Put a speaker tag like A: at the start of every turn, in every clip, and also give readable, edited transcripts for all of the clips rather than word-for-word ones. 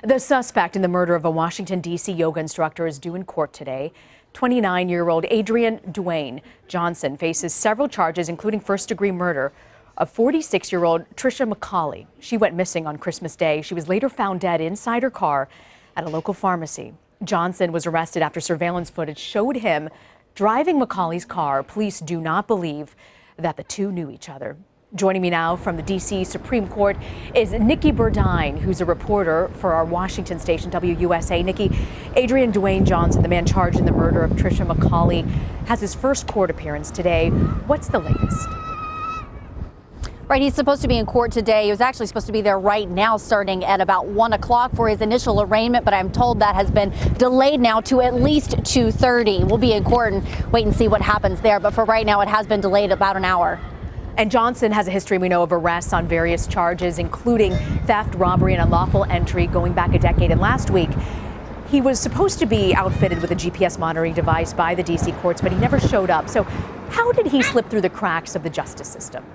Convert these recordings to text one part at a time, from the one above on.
A: The suspect in the murder of a Washington, D.C. yoga instructor is due in court today. 29-year-old Adrian Duane Johnson faces several charges, including first-degree murder of 46-year-old Tricia McCauley. She went missing on Christmas Day. She was later found dead inside her car at a local pharmacy. Johnson was arrested after surveillance footage showed him driving McCauley's car. Police do not believe that the two knew each other. Joining me now from the D.C. Supreme Court is Nikki Burdine, who's a reporter for our Washington station, WUSA. Nikki, Adrian Duane Johnson, the man charged in the murder of Tricia McCauley, has his first court appearance today. What's the latest?
B: Right, he's supposed to be in court today. He was actually supposed to be there right now, starting at about 1 o'clock for his initial arraignment, but I'm told that has been delayed now to at least 2:30. We'll be in court and wait and see what happens there, but for right now, it has been delayed about an hour.
A: And Johnson has a history, we know, of arrests on various charges, including theft, robbery, and unlawful entry going back a decade. And last week, he was supposed to be outfitted with a GPS monitoring device by the D.C. courts, but he never showed up. So how did he slip through the cracks of the justice system?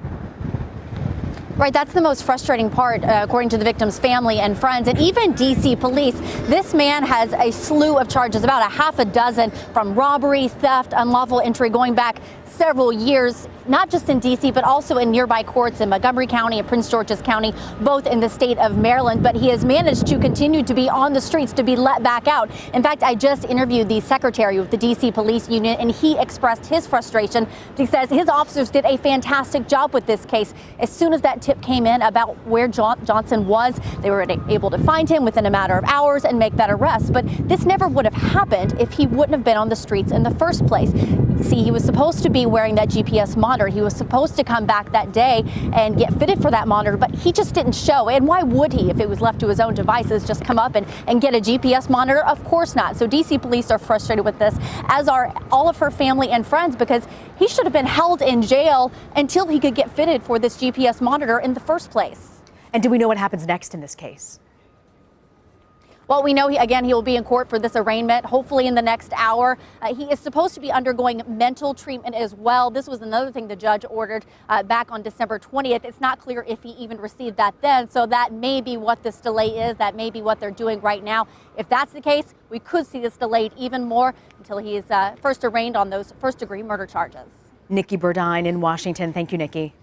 B: Right, that's the most frustrating part, according to the victim's family and friends, and even D.C. police. This man has a slew of charges, about a half a dozen, from robbery, theft, unlawful entry, going back several years, not just in D.C., but also in nearby courts in Montgomery County and Prince George's County, both in the state of Maryland. But he has managed to continue to be on the streets, to be let back out. In fact, I just interviewed the secretary of the D.C. Police Union, and he expressed his frustration. He says his officers did a fantastic job with this case. As soon as that tip came in about where Johnson was, they were able to find him within a matter of hours and make that arrest. But this never would have happened if he wouldn't have been on the streets in the first place. See, he was supposed to be wearing that GPS monitor. He was supposed to come back that day and get fitted for that monitor, but he just didn't show. And why would he, if it was left to his own devices, just come up and get a GPS monitor? Of course not. So D.C. police are frustrated with this, as are all of her family and friends, because he should have been held in jail until he could get fitted for this GPS monitor in the first place.
A: And do we know what happens next in this case?
B: Well, we know, he will be in court for this arraignment, hopefully in the next hour. He is supposed to be undergoing mental treatment as well. This was another thing the judge ordered back on December 20th. It's not clear if he even received that then, so that may be what this delay is. That may be what they're doing right now. If that's the case, we could see this delayed even more until he is first arraigned on those first-degree murder charges.
A: Nikki Burdine in Washington. Thank you, Nikki.